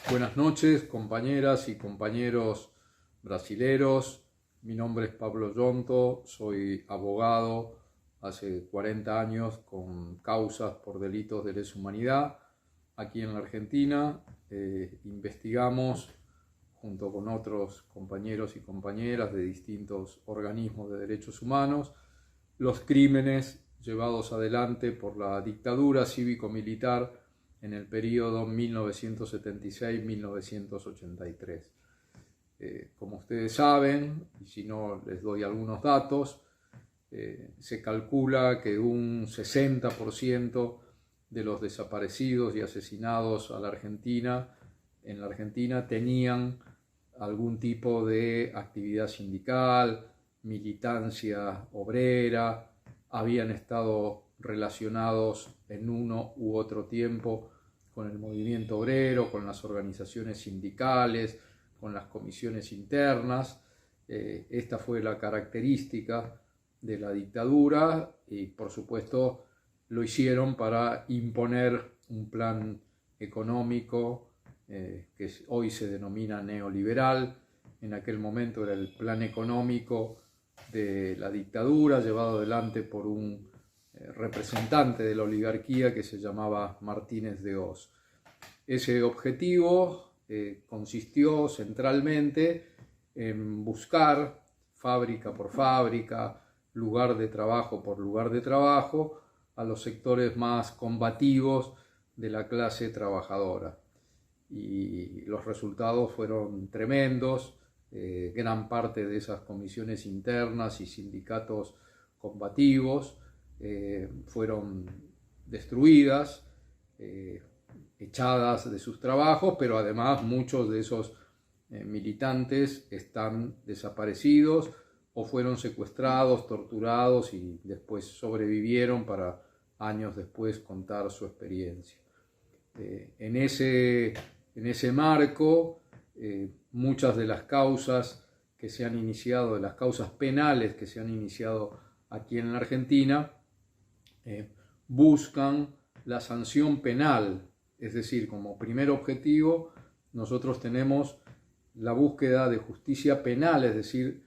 Buenas noches, compañeras y compañeros brasileros. Mi nombre es Pablo Yonto, soy abogado hace 40 años con causas por delitos de lesa humanidad. Aquí en la Argentina investigamos junto con otros compañeros y compañeras de distintos organismos de derechos humanos los crímenes llevados adelante por la dictadura cívico-militar en el periodo 1976-1983. Como ustedes saben, y si no les doy algunos datos, se calcula que un 60% de los desaparecidos y asesinados en la Argentina tenían algún tipo de actividad sindical, militancia obrera, habían estado relacionados en uno u otro tiempo con el movimiento obrero, con las organizaciones sindicales, con las comisiones internas. Esta fue la característica de la dictadura y, por supuesto, lo hicieron para imponer un plan económico que hoy se denomina neoliberal. En aquel momento era el plan económico de la dictadura llevado adelante por un representante de la oligarquía que se llamaba Martínez de Hoz. Ese objetivo consistió centralmente en buscar fábrica por fábrica, lugar de trabajo por lugar de trabajo, a los sectores más combativos de la clase trabajadora. Y los resultados fueron tremendos. Gran parte de esas comisiones internas y sindicatos combativos fueron destruidas, echadas de sus trabajos, pero además muchos de esos militantes están desaparecidos o fueron secuestrados, torturados y después sobrevivieron para años después contar su experiencia. En ese marco, muchas de las causas que se han iniciado, de las causas penales que se han iniciado aquí en la Argentina, buscan la sanción penal, es decir, como primer objetivo nosotros tenemos la búsqueda de justicia penal, es decir,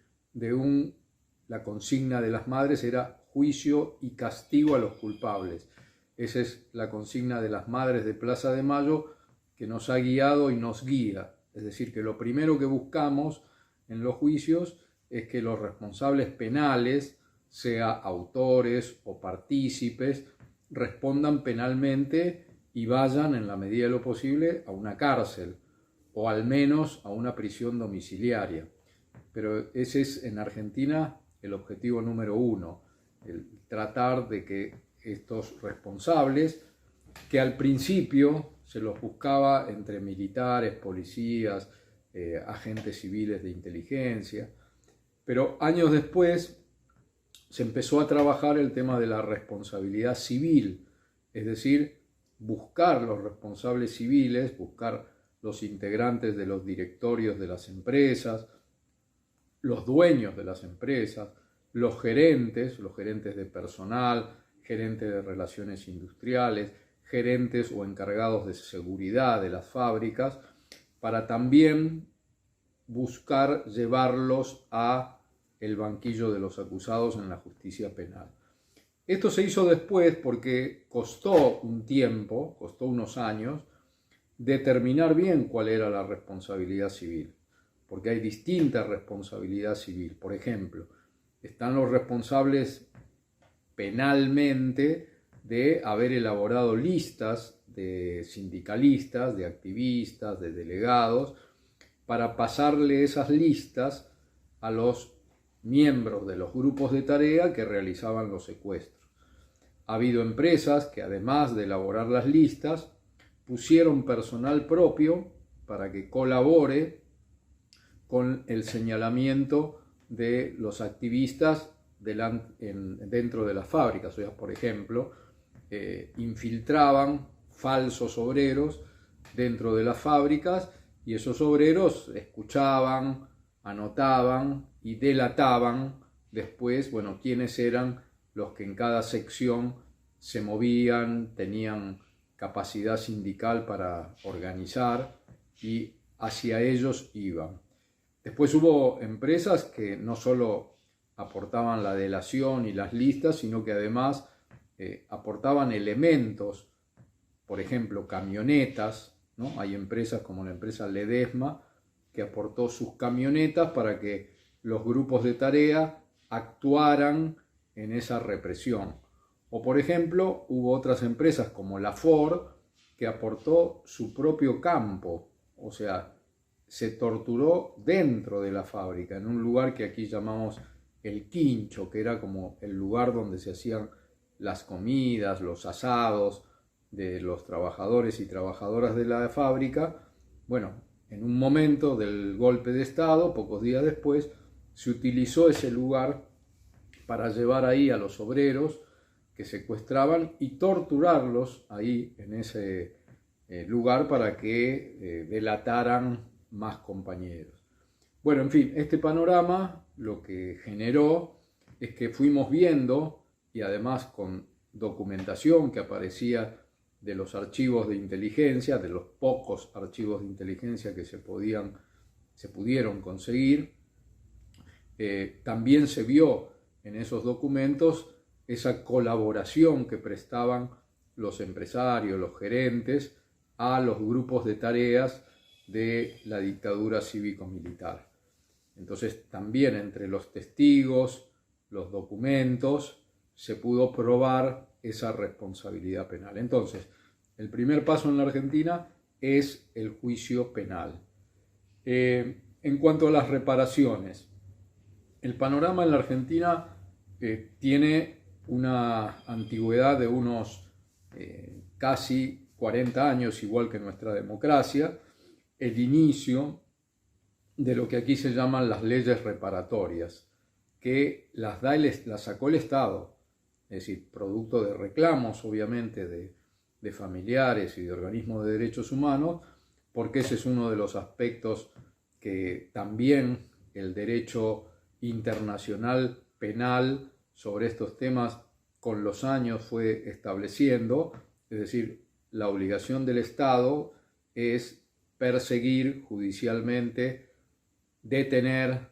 la consigna de las madres era juicio y castigo a los culpables. Esa es la consigna de las madres de Plaza de Mayo que nos ha guiado y nos guía. Es decir, que lo primero que buscamos en los juicios es que los responsables penales, sea autores o partícipes, respondan penalmente y vayan en la medida de lo posible a una cárcel o al menos a una prisión domiciliaria. Pero ese es en Argentina el objetivo número uno, el tratar de que estos responsables, que al principio se los buscaba entre militares, policías, agentes civiles de inteligencia, pero años después se empezó a trabajar el tema de la responsabilidad civil, es decir, buscar los responsables civiles, buscar los integrantes de los directorios de las empresas, los dueños de las empresas, los gerentes de personal, gerentes de relaciones industriales, gerentes o encargados de seguridad de las fábricas, para también buscar llevarlos a el banquillo de los acusados en la justicia penal. Esto se hizo después porque costó un tiempo, costó unos años, determinar bien cuál era la responsabilidad civil, porque hay distintas responsabilidad civil. Por ejemplo, están los responsables penalmente de haber elaborado listas de sindicalistas, de activistas, de delegados, para pasarle esas listas a los miembros de los grupos de tarea que realizaban los secuestros. Ha habido empresas que, además de elaborar las listas, pusieron personal propio para que colabore con el señalamiento de los activistas dentro de las fábricas. O sea, por ejemplo, infiltraban falsos obreros dentro de las fábricas y esos obreros escuchaban, anotaban y delataban después, quiénes eran los que en cada sección se movían, tenían capacidad sindical para organizar y hacia ellos iban. Después hubo empresas que no solo aportaban la delación y las listas, sino que además aportaban elementos, por ejemplo, camionetas, ¿no? Hay empresas como la empresa Ledesma que aportó sus camionetas para que los grupos de tarea actuaran en esa represión. O por ejemplo, hubo otras empresas como la Ford que aportó su propio campo, o sea, se torturó dentro de la fábrica, en un lugar que aquí llamamos el quincho, que era como el lugar donde se hacían las comidas, los asados de los trabajadores y trabajadoras de la fábrica. Bueno, en un momento del golpe de Estado, pocos días después, se utilizó ese lugar para llevar ahí a los obreros que secuestraban y torturarlos ahí en ese lugar para que delataran más compañeros. Bueno, en fin, este panorama lo que generó es que fuimos viendo, y además con documentación que aparecía de los archivos de inteligencia, de los pocos archivos de inteligencia que se pudieron conseguir, también se vio en esos documentos esa colaboración que prestaban los empresarios, los gerentes, a los grupos de tareas de la dictadura cívico-militar. Entonces también entre los testigos, los documentos, se pudo probar esa responsabilidad penal. Entonces, el primer paso en la Argentina es el juicio penal. En cuanto a las reparaciones, el panorama en la Argentina tiene una antigüedad de unos casi 40 años, igual que nuestra democracia, el inicio de lo que aquí se llaman las leyes reparatorias, que las sacó el Estado, es decir, producto de reclamos, obviamente, de familiares y de organismos de derechos humanos, porque ese es uno de los aspectos que también el derecho internacional penal sobre estos temas con los años fue estableciendo, es decir, la obligación del Estado es perseguir judicialmente, detener,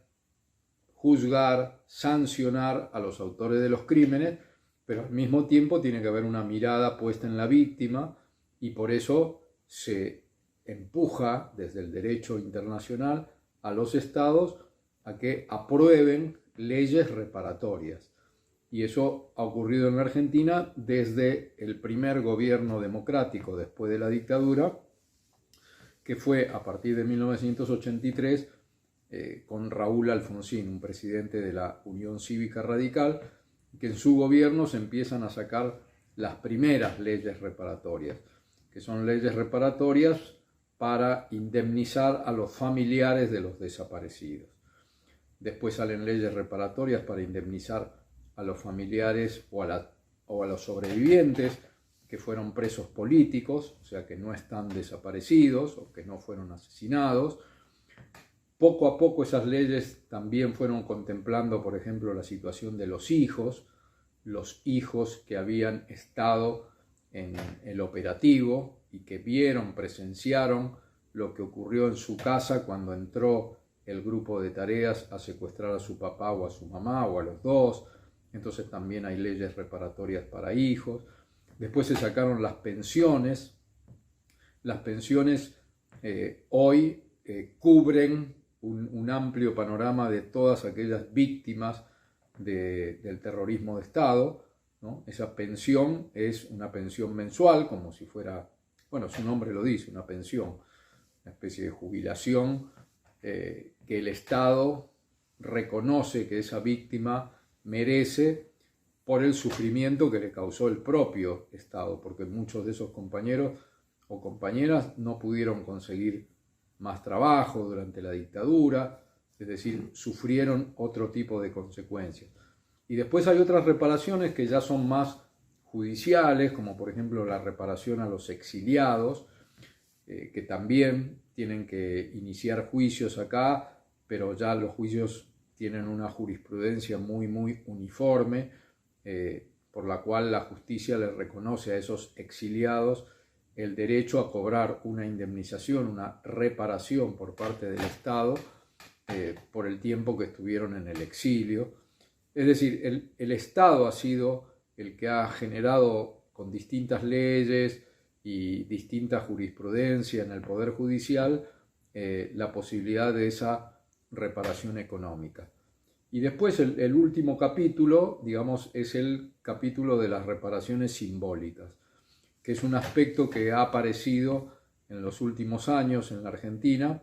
juzgar, sancionar a los autores de los crímenes, pero al mismo tiempo tiene que haber una mirada puesta en la víctima y por eso se empuja desde el derecho internacional a los estados a que aprueben leyes reparatorias. Y eso ha ocurrido en la Argentina desde el primer gobierno democrático después de la dictadura, que fue a partir de 1983 con Raúl Alfonsín, un presidente de la Unión Cívica Radical, que en su gobierno se empiezan a sacar las primeras leyes reparatorias, que son leyes reparatorias para indemnizar a los familiares de los desaparecidos. Después salen leyes reparatorias para indemnizar a los familiares o a los sobrevivientes que fueron presos políticos, o sea que no están desaparecidos o que no fueron asesinados. Poco a poco esas leyes también fueron contemplando, por ejemplo, la situación de los hijos que habían estado en el operativo y que presenciaron lo que ocurrió en su casa cuando entró el grupo de tareas a secuestrar a su papá o a su mamá o a los dos. Entonces también hay leyes reparatorias para hijos. Después se sacaron las pensiones. Las pensiones hoy cubren un amplio panorama de todas aquellas víctimas del terrorismo de Estado, ¿no? Esa pensión es una pensión mensual, como si fuera, bueno, su nombre lo dice, una pensión, una especie de jubilación que el Estado reconoce que esa víctima merece por el sufrimiento que le causó el propio Estado, porque muchos de esos compañeros o compañeras no pudieron conseguir más trabajo durante la dictadura, es decir, sufrieron otro tipo de consecuencias. Y después hay otras reparaciones que ya son más judiciales, como por ejemplo la reparación a los exiliados, que también tienen que iniciar juicios acá, pero ya los juicios tienen una jurisprudencia muy uniforme, por la cual la justicia les reconoce a esos exiliados el derecho a cobrar una indemnización, una reparación por parte del Estado por el tiempo que estuvieron en el exilio. Es decir, el Estado ha sido el que ha generado con distintas leyes y distinta jurisprudencia en el Poder Judicial la posibilidad de esa reparación económica. Y después el último capítulo, digamos, es el capítulo de las reparaciones simbólicas, que es un aspecto que ha aparecido en los últimos años en la Argentina,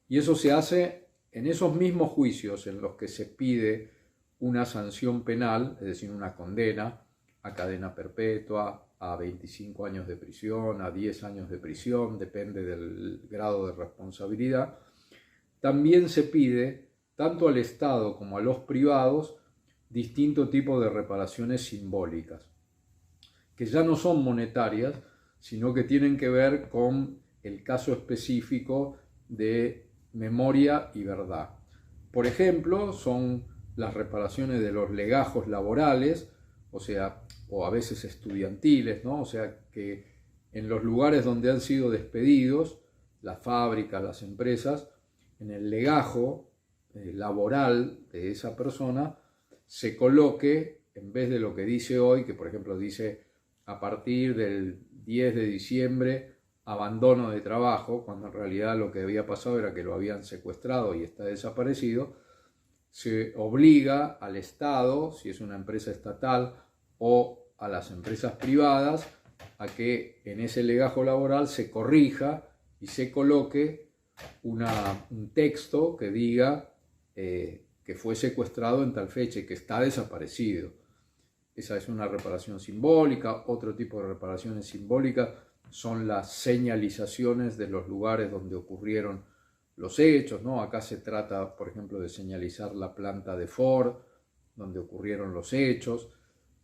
y eso se hace en esos mismos juicios en los que se pide una sanción penal, es decir, una condena a cadena perpetua, a 25 años de prisión, a 10 años de prisión, depende del grado de responsabilidad. También se pide, tanto al Estado como a los privados, distinto tipo de reparaciones simbólicas, que ya no son monetarias, sino que tienen que ver con el caso específico de memoria y verdad. Por ejemplo, son las reparaciones de los legajos laborales, o a veces estudiantiles, ¿no? O sea, que en los lugares donde han sido despedidos, las fábricas, las empresas, en el legajo laboral de esa persona se coloque, en vez de lo que dice hoy, que por ejemplo dice a partir del 10 de diciembre abandono de trabajo, cuando en realidad lo que había pasado era que lo habían secuestrado y está desaparecido, se obliga al Estado, si es una empresa estatal, o a las empresas privadas, a que en ese legajo laboral se corrija y se coloque un texto que diga que fue secuestrado en tal fecha y que está desaparecido. Esa es una reparación simbólica. Otro tipo de reparaciones simbólicas son las señalizaciones de los lugares donde ocurrieron los hechos, ¿no? Acá se trata, por ejemplo, de señalizar la planta de Ford, donde ocurrieron los hechos.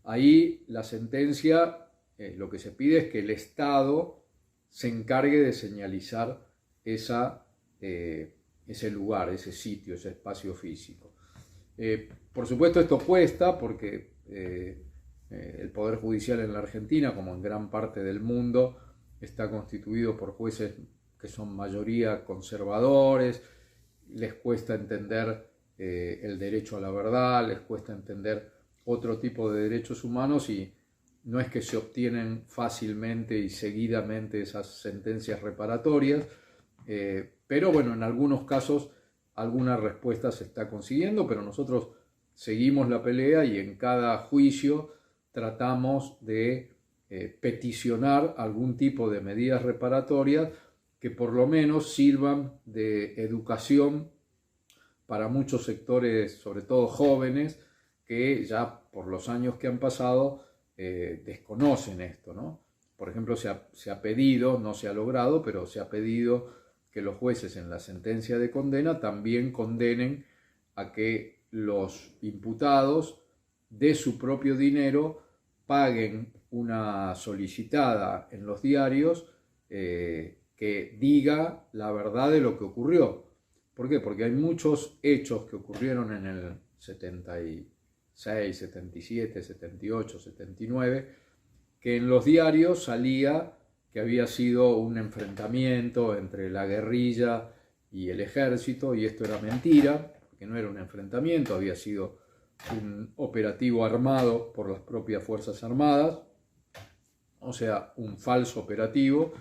Ahí la sentencia, lo que se pide es que el Estado se encargue de señalizar ese lugar, ese sitio, ese espacio físico. Por supuesto esto cuesta porque el Poder Judicial en la Argentina, como en gran parte del mundo, está constituido por jueces que son mayoría conservadores, les cuesta entender el derecho a la verdad, les cuesta entender otro tipo de derechos humanos y no es que se obtienen fácilmente y seguidamente esas sentencias reparatorias, pero bueno, en algunos casos alguna respuesta se está consiguiendo, pero nosotros seguimos la pelea y en cada juicio tratamos de peticionar algún tipo de medidas reparatorias que por lo menos sirvan de educación para muchos sectores, sobre todo jóvenes, que ya por los años que han pasado desconocen esto, ¿no? Por ejemplo, se ha pedido, no se ha logrado, pero se ha pedido que los jueces en la sentencia de condena también condenen a que los imputados de su propio dinero paguen una solicitada en los diarios que diga la verdad de lo que ocurrió. ¿Por qué? Porque hay muchos hechos que ocurrieron en el 76, 77, 78, 79, que en los diarios salía que había sido un enfrentamiento entre la guerrilla y el ejército, y esto era mentira, porque no era un enfrentamiento, había sido un operativo armado por las propias Fuerzas Armadas, o sea, un falso operativo,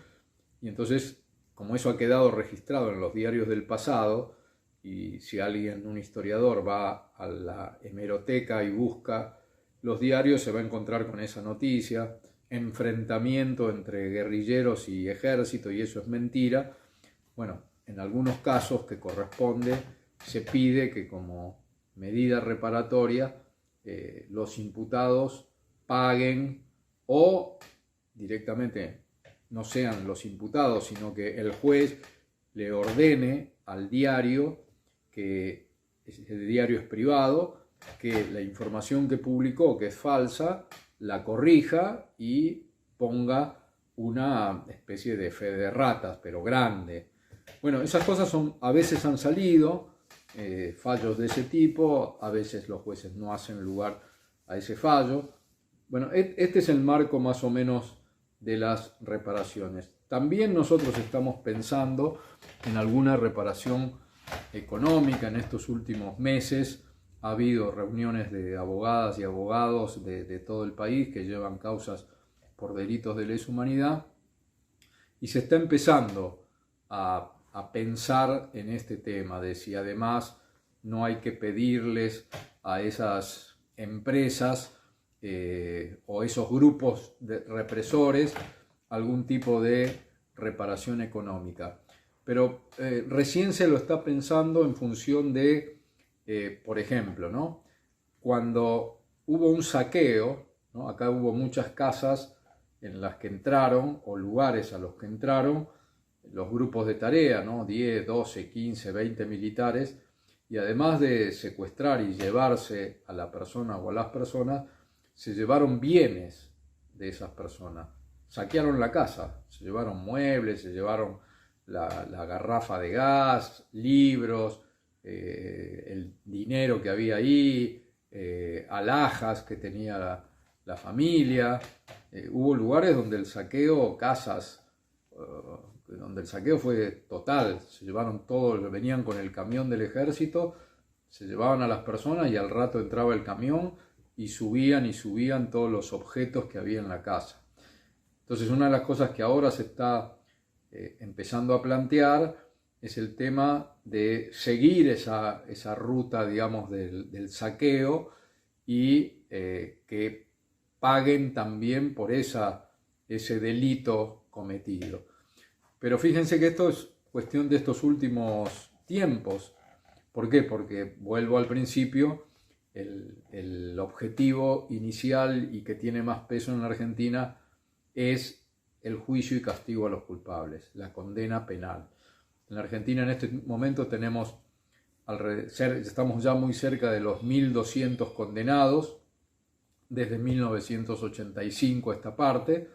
y entonces, como eso ha quedado registrado en los diarios del pasado, y si alguien, un historiador, va a la hemeroteca y busca los diarios, se va a encontrar con esa noticia, enfrentamiento entre guerrilleros y ejército, y eso es mentira. Bueno, en algunos casos que corresponde, se pide que como medida reparatoria los imputados paguen o directamente no sean los imputados, sino que el juez le ordene al diario, que el diario es privado, que la información que publicó, que es falsa, la corrija y ponga una especie de fe de ratas, pero grande. Bueno, esas cosas a veces han salido, fallos de ese tipo, a veces los jueces no hacen lugar a ese fallo. Bueno, este es el marco más o menos de las reparaciones. También nosotros estamos pensando en alguna reparación económica. En estos últimos meses ha habido reuniones de abogadas y abogados de todo el país que llevan causas por delitos de lesa humanidad, y se está empezando a pensar en este tema de si además no hay que pedirles a esas empresas o esos grupos de represores algún tipo de reparación económica. Pero recién se lo está pensando en función de, por ejemplo, ¿no? Cuando hubo un saqueo, ¿no? Acá hubo muchas casas en las que entraron, o lugares a los que entraron los grupos de tarea, ¿no? 10, 12, 15, 20 militares, y además de secuestrar y llevarse a la persona o a las personas, se llevaron bienes de esas personas. Saquearon la casa, se llevaron muebles, se llevaron la garrafa de gas, libros, el dinero que había ahí, alhajas que tenía la familia. Hubo lugares donde el saqueo, casas, donde el saqueo fue total. Se llevaron todo, venían con el camión del ejército, se llevaban a las personas y al rato entraba el camión y subían todos los objetos que había en la casa. Entonces, una de las cosas que ahora se está empezando a plantear es el tema de seguir esa ruta, digamos, del saqueo, y que paguen también por ese delito cometido. Pero fíjense que esto es cuestión de estos últimos tiempos. ¿Por qué? Porque, vuelvo al principio, el objetivo inicial y que tiene más peso en la Argentina es el juicio y castigo a los culpables, la condena penal. En la Argentina en este momento estamos ya muy cerca de los 1.200 condenados, desde 1985 a esta parte,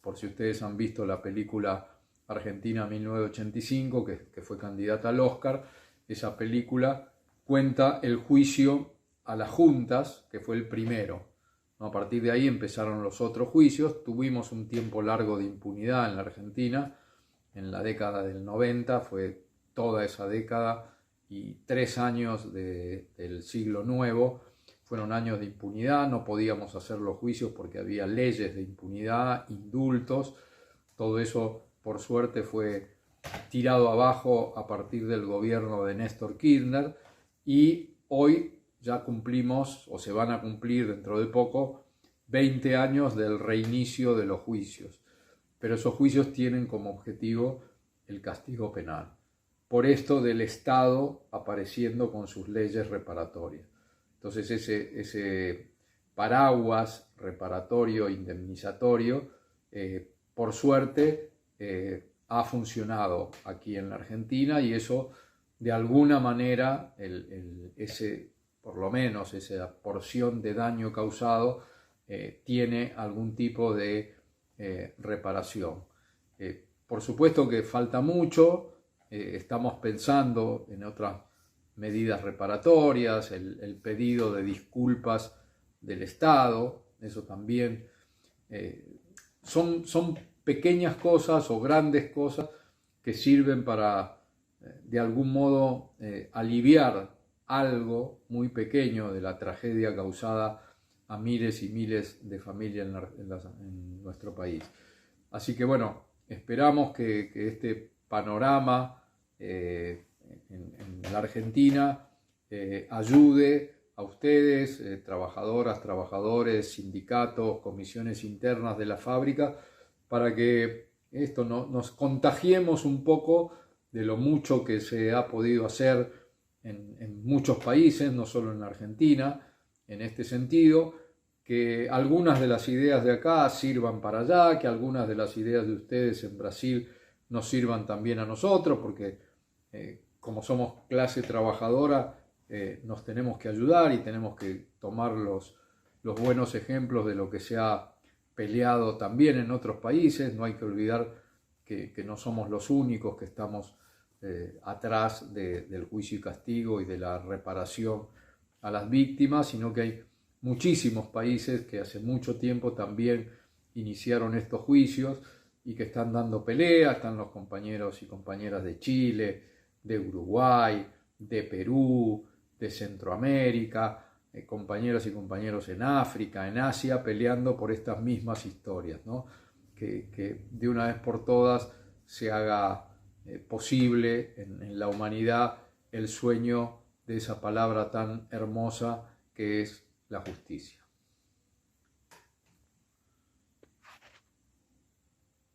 por si ustedes han visto la película Argentina 1985, que fue candidata al Oscar. Esa película cuenta el juicio a las juntas, que fue el primero. A partir de ahí empezaron los otros juicios. Tuvimos un tiempo largo de impunidad en la Argentina. En la década del 90 fue toda esa década, y 3 años del siglo nuevo fueron años de impunidad. No podíamos hacer los juicios porque había leyes de impunidad, indultos. Todo eso, por suerte, fue tirado abajo a partir del gobierno de Néstor Kirchner, y hoy ya cumplimos, o se van a cumplir dentro de poco, 20 años del reinicio de los juicios. Pero esos juicios tienen como objetivo el castigo penal. Por esto del Estado apareciendo con sus leyes reparatorias. Entonces ese paraguas reparatorio, indemnizatorio, por suerte ha funcionado aquí en la Argentina, y eso de alguna manera, por lo menos esa porción de daño causado, tiene algún tipo de reparación. Por supuesto que falta mucho. Estamos pensando en otras medidas reparatorias, el pedido de disculpas del Estado. Eso también son pequeñas cosas o grandes cosas que sirven para de algún modo aliviar algo muy pequeño de la tragedia causada a miles y miles de familias en nuestro país. Así que bueno, esperamos que este panorama en la Argentina ayude a ustedes, trabajadoras, trabajadores, sindicatos, comisiones internas de la fábrica, para que nos contagiemos un poco de lo mucho que se ha podido hacer en muchos países, no solo en la Argentina, en este sentido, que algunas de las ideas de acá sirvan para allá, que algunas de las ideas de ustedes en Brasil nos sirvan también a nosotros, porque como somos clase trabajadora, nos tenemos que ayudar y tenemos que tomar los buenos ejemplos de lo que se ha peleado también en otros países. No hay que olvidar que no somos los únicos que estamos atrás del juicio y castigo y de la reparación a las víctimas, sino que hay muchísimos países que hace mucho tiempo también iniciaron estos juicios y que están dando pelea. Están los compañeros y compañeras de Chile, de Uruguay, de Perú, de Centroamérica, compañeros y compañeros en África, en Asia, peleando por estas mismas historias, ¿no? Que de una vez por todas se haga posible en la humanidad el sueño de esa palabra tan hermosa que es la justicia.